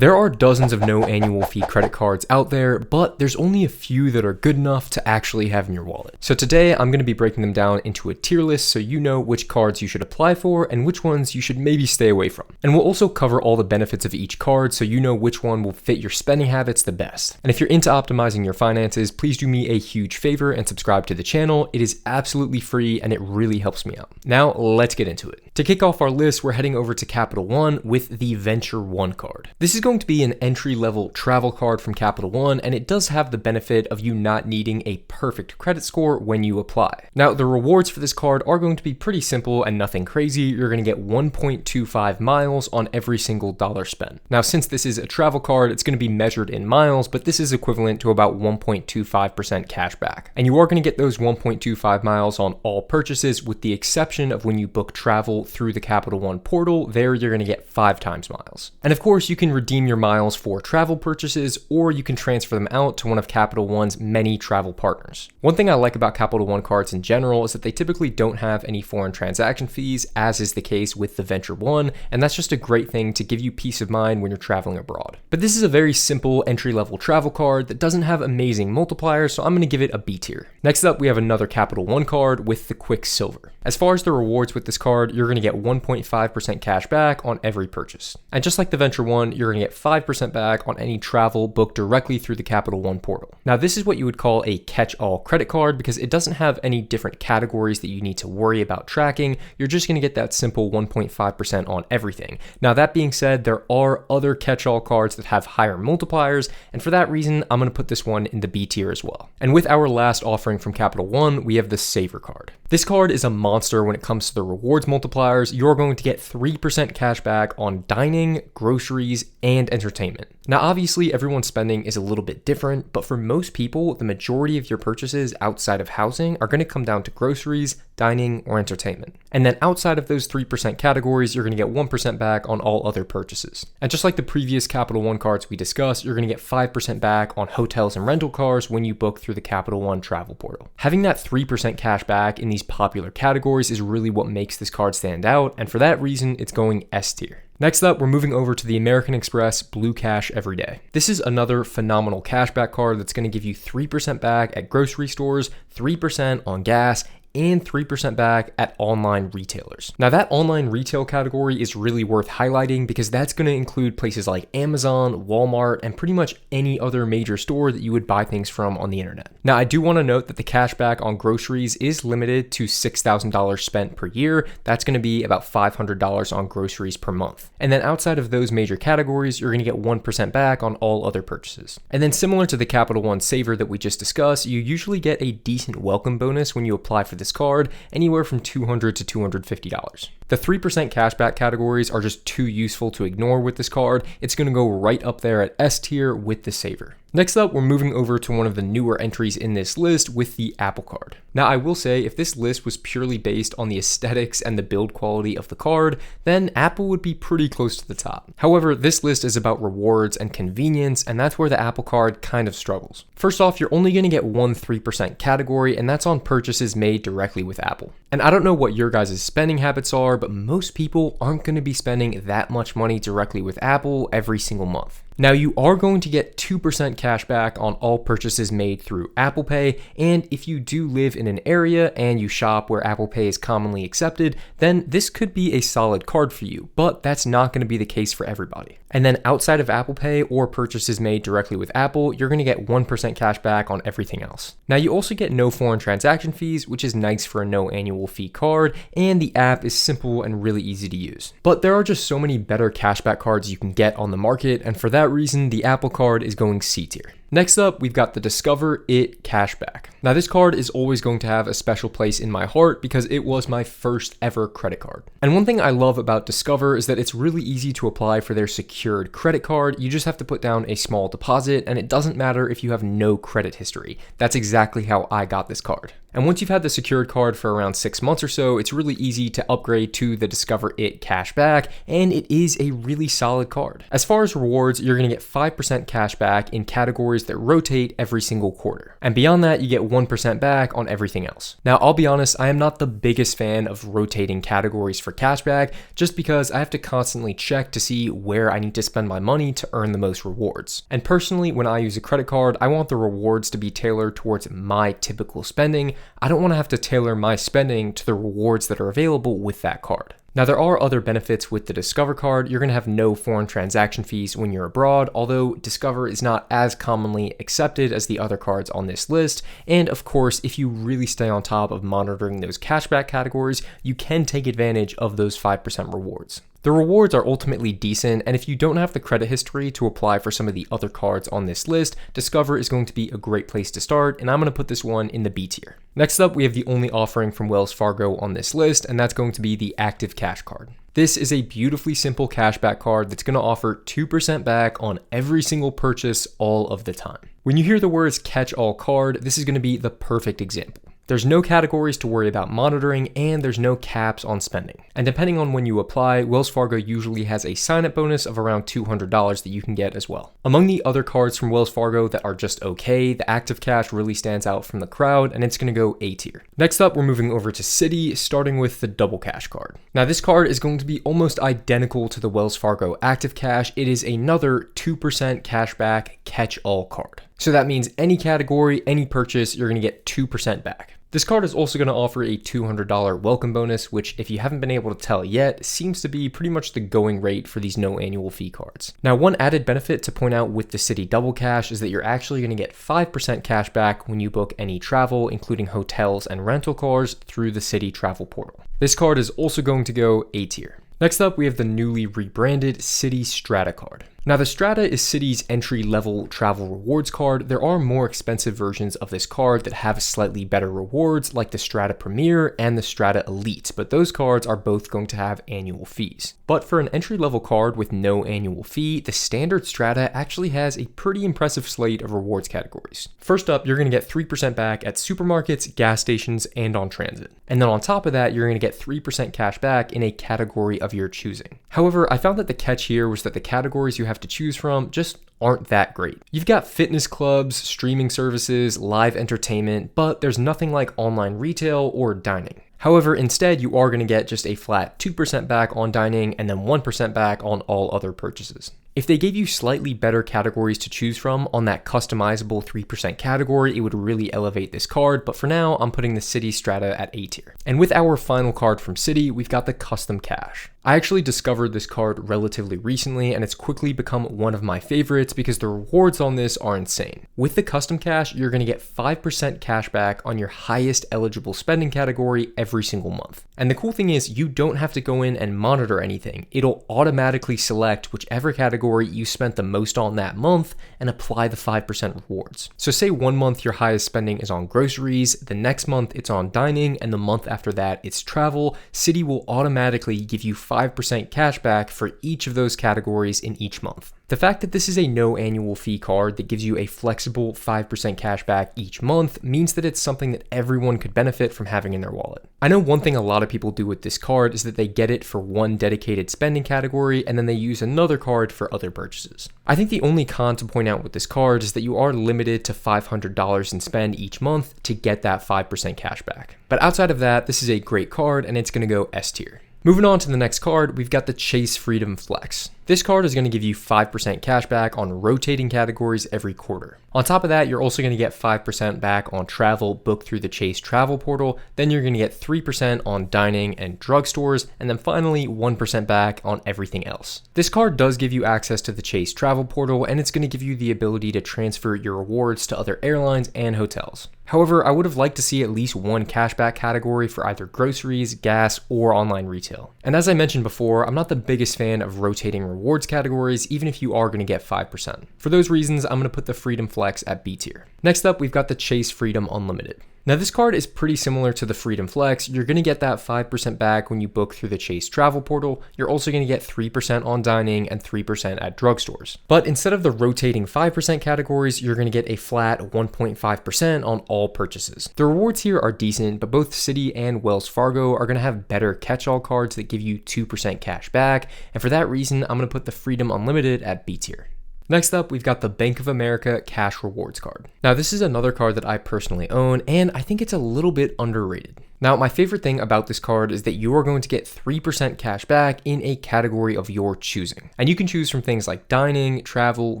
There are dozens of no annual fee credit cards out there, but there's only a few that are good enough to actually have in your wallet. So today I'm going to be breaking them down into a tier list so you know which cards you should apply for and which ones you should maybe stay away from. And we'll also cover all the benefits of each card so you know which one will fit your spending habits the best. And if you're into optimizing your finances, please do me a huge favor and subscribe to the channel. It is absolutely free and it really helps me out. Now let's get into it. To kick off our list, we're heading over to Capital One with the Venture One card. This is going to be an entry-level travel card from Capital One, and it does have the benefit of you not needing a perfect credit score when you apply. Now, the rewards for this card are going to be pretty simple and nothing crazy. You're going to get 1.25 miles on every single dollar spent. Now, since this is a travel card, it's going to be measured in miles, but this is equivalent to about 1.25% cash back. And you are going to get those 1.25 miles on all purchases, with the exception of when you book travel through the Capital One portal. There, you're going to get 5 times miles. And of course, you can redeem your miles for travel purchases, or you can transfer them out to one of Capital One's many travel partners. One thing I like about Capital One cards in general is that they typically don't have any foreign transaction fees, as is the case with the Venture One, and that's just a great thing to give you peace of mind when you're traveling abroad. But this is a very simple entry-level travel card that doesn't have amazing multipliers, so I'm going to give it a B tier. Next up, we have another Capital One card with the Quicksilver. As far as the rewards with this card, you're going to get 1.5% cash back on every purchase. And just like the Venture One, you're going to get 5% back on any travel booked directly through the Capital One portal. Now, this is what you would call a catch-all credit card because it doesn't have any different categories that you need to worry about tracking. You're just going to get that simple 1.5% on everything. Now, that being said, there are other catch-all cards that have higher multipliers, and for that reason, I'm going to put this one in the B tier as well. And with our last offering from Capital One, we have the Saver card. This card is a monster when it comes to the rewards multipliers. You're going to get 3% cash back on dining, groceries, and entertainment. Now, obviously, everyone's spending is a little bit different, but for most people, the majority of your purchases outside of housing are going to come down to groceries, dining, or entertainment. And then outside of those 3% categories, you're going to get 1% back on all other purchases. And just like the previous Capital One cards we discussed, you're going to get 5% back on hotels and rental cars when you book through the Capital One travel portal. Having that 3% cash back in these popular categories is really what makes this card stand out, and for that reason, it's going S tier. Next up, we're moving over to the American Express Blue Cash Everyday. This is another phenomenal cashback card that's going to give you 3% back at grocery stores, 3% on gas, and 3% back at online retailers. Now, that online retail category is really worth highlighting because that's going to include places like Amazon, Walmart, and pretty much any other major store that you would buy things from on the internet. Now, I do want to note that the cashback on groceries is limited to $6,000 spent per year. That's going to be about $500 on groceries per month. And then outside of those major categories, you're going to get 1% back on all other purchases. And then similar to the Capital One Saver that we just discussed, you usually get a decent welcome bonus when you apply for this card, anywhere from $200 to $250. The 3% cashback categories are just too useful to ignore with this card. It's going to go right up there at S tier with the Saver. Next up, we're moving over to one of the newer entries in this list with the Apple Card. Now, I will say, if this list was purely based on the aesthetics and the build quality of the card, then Apple would be pretty close to the top. However, this list is about rewards and convenience, and that's where the Apple Card kind of struggles. First off, you're only going to get one 3% category, and that's on purchases made directly with Apple. And I don't know what your guys' spending habits are, but most people aren't going to be spending that much money directly with Apple every single month. Now, you are going to get 2% cash back on all purchases made through Apple Pay, and if you do live in an area and you shop where Apple Pay is commonly accepted, then this could be a solid card for you, but that's not going to be the case for everybody. And then outside of Apple Pay or purchases made directly with Apple, you're going to get 1% cash back on everything else. Now, you also get no foreign transaction fees, which is nice for a no annual fee card, and the app is simple and really easy to use. But there are just so many better cashback cards you can get on the market, and for that reason, the Apple Card is going C tier. Next up, we've got the Discover It Cashback. Now, this card is always going to have a special place in my heart because it was my first ever credit card. And one thing I love about Discover is that it's really easy to apply for their secured credit card. You just have to put down a small deposit, and it doesn't matter if you have no credit history. That's exactly how I got this card. And once you've had the secured card for around 6 months or so, it's really easy to upgrade to the Discover It cashback, and it is a really solid card. As far as rewards, you're going to get 5% cash back in categories that rotate every single quarter. And beyond that, you get 1% back on everything else. Now, I'll be honest, I am not the biggest fan of rotating categories for cashback, just because I have to constantly check to see where I need to spend my money to earn the most rewards. And personally, when I use a credit card, I want the rewards to be tailored towards my typical spending. I don't want to have to tailor my spending to the rewards that are available with that card. Now, there are other benefits with the Discover card. You're going to have no foreign transaction fees when you're abroad, although Discover is not as commonly accepted as the other cards on this list. And of course, if you really stay on top of monitoring those cashback categories, you can take advantage of those 5% rewards. The rewards are ultimately decent, and if you don't have the credit history to apply for some of the other cards on this list, Discover is going to be a great place to start, and I'm going to put this one in the B tier. Next up, we have the only offering from Wells Fargo on this list, and that's going to be the Active Cash card. This is a beautifully simple cashback card that's going to offer 2% back on every single purchase all of the time. When you hear the words catch-all card, this is going to be the perfect example. There's no categories to worry about monitoring, and there's no caps on spending. And depending on when you apply, Wells Fargo usually has a sign-up bonus of around $200 that you can get as well. Among the other cards from Wells Fargo that are just okay, the Active Cash really stands out from the crowd, and it's going to go A tier. Next up, we're moving over to Citi, starting with the Double Cash card. Now, this card is going to be almost identical to the Wells Fargo Active Cash. It is another 2% cashback catch-all card. So that means any category, any purchase, you're going to get 2% back. This card is also going to offer a $200 welcome bonus, which, if you haven't been able to tell yet, seems to be pretty much the going rate for these no annual fee cards. Now, one added benefit to point out with the Citi Double Cash is that you're actually going to get 5% cash back when you book any travel, including hotels and rental cars, through the Citi travel portal. This card is also going to go A tier. Next up, we have the newly rebranded Citi Strata card. Now, the Strata is Citi's entry-level travel rewards card. There are more expensive versions of this card that have slightly better rewards, like the Strata Premier and the Strata Elite, but those cards are both going to have annual fees. But for an entry-level card with no annual fee, the standard Strata actually has a pretty impressive slate of rewards categories. First up, you're going to get 3% back at supermarkets, gas stations, and on transit. And then on top of that, you're going to get 3% cash back in a category of your choosing. However, I found that the catch here was that the categories you have to choose from just aren't that great. You've got fitness clubs, streaming services, live entertainment, but there's nothing like online retail or dining. However, instead, you are going to get just a flat 2% back on dining and then 1% back on all other purchases. If they gave you slightly better categories to choose from on that customizable 3% category, it would really elevate this card, but for now, I'm putting the Citi Strata at A tier. And with our final card from Citi, we've got the Custom Cash. I actually discovered this card relatively recently, and it's quickly become one of my favorites because the rewards on this are insane. With the Custom Cash, you're going to get 5% cash back on your highest eligible spending category every single month. And the cool thing is, you don't have to go in and monitor anything. It'll automatically select whichever category you spent the most on that month and apply the 5% rewards. So say one month your highest spending is on groceries, the next month it's on dining, and the month after that it's travel. Citi will automatically give you 5% cash back for each of those categories in each month. The fact that this is a no annual fee card that gives you a flexible 5% cash back each month means that it's something that everyone could benefit from having in their wallet. I know one thing a lot of people do with this card is that they get it for one dedicated spending category and then they use another card for other purchases. I think the only con to point out with this card is that you are limited to $500 in spend each month to get that 5% cash back. But outside of that, this is a great card and it's going to go S tier. Moving on to the next card, we've got the Chase Freedom Flex. This card is going to give you 5% cash back on rotating categories every quarter. On top of that, you're also going to get 5% back on travel booked through the Chase travel portal. Then you're going to get 3% on dining and drugstores, and then finally 1% back on everything else. This card does give you access to the Chase travel portal, and it's going to give you the ability to transfer your rewards to other airlines and hotels. However, I would have liked to see at least one cashback category for either groceries, gas, or online retail. And as I mentioned before, I'm not the biggest fan of rotating rewards categories, even if you are going to get 5%. For those reasons, I'm going to put the Freedom Flex at B tier. Next up, we've got the Chase Freedom Unlimited. Now this card is pretty similar to the Freedom Flex. You're going to get that 5% back when you book through the Chase travel portal. You're also going to get 3% on dining and 3% at drugstores. But instead of the rotating 5% categories, you're going to get a flat 1.5% on all purchases. The rewards here are decent, but both Citi and Wells Fargo are going to have better catch-all cards that give you 2% cash back. And for that reason, I'm going to put the Freedom Unlimited at B tier. Next up, we've got the Bank of America Cash Rewards card. Now, this is another card that I personally own, and I think it's a little bit underrated. Now, my favorite thing about this card is that you are going to get 3% cash back in a category of your choosing. And you can choose from things like dining, travel,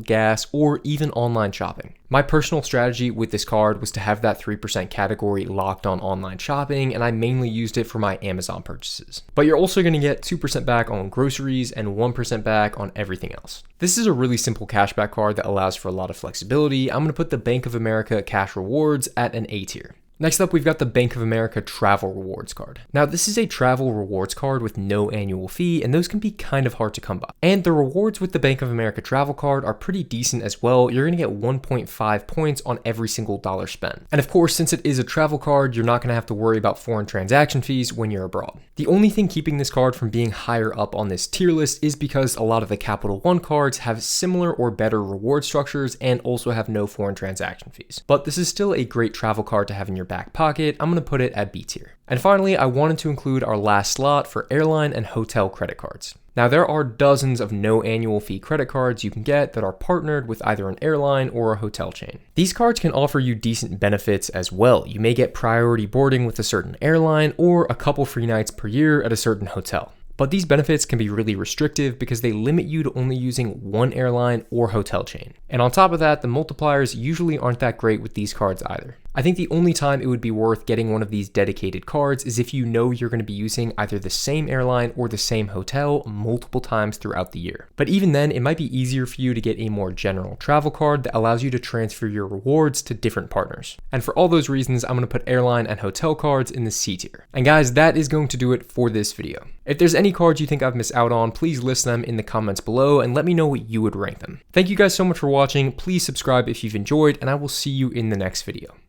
gas, or even online shopping. My personal strategy with this card was to have that 3% category locked on online shopping, and I mainly used it for my Amazon purchases. But you're also going to get 2% back on groceries and 1% back on everything else. This is a really simple cashback card that allows for a lot of flexibility. I'm going to put the Bank of America Cash Rewards at an A tier. Next up, we've got the Bank of America Travel Rewards card. Now, this is a travel rewards card with no annual fee, and those can be kind of hard to come by. And the rewards with the Bank of America Travel card are pretty decent as well. You're going to get 1.5 points on every single dollar spent. And of course, since it is a travel card, you're not going to have to worry about foreign transaction fees when you're abroad. The only thing keeping this card from being higher up on this tier list is because a lot of the Capital One cards have similar or better reward structures and also have no foreign transaction fees. But this is still a great travel card to have in your back pocket. I'm going to put it at B tier. And finally, I wanted to include our last slot for airline and hotel credit cards. Now, there are dozens of no annual fee credit cards you can get that are partnered with either an airline or a hotel chain. These cards can offer you decent benefits as well. You may get priority boarding with a certain airline or a couple free nights per year at a certain hotel. But these benefits can be really restrictive because they limit you to only using one airline or hotel chain. And on top of that, the multipliers usually aren't that great with these cards either. I think the only time it would be worth getting one of these dedicated cards is if you know you're going to be using either the same airline or the same hotel multiple times throughout the year. But even then, it might be easier for you to get a more general travel card that allows you to transfer your rewards to different partners. And for all those reasons, I'm going to put airline and hotel cards in the C tier. And guys, that is going to do it for this video. If there's any cards you think I've missed out on, please list them in the comments below and let me know what you would rank them. Thank you guys so much for watching. Please subscribe if you've enjoyed, and I will see you in the next video.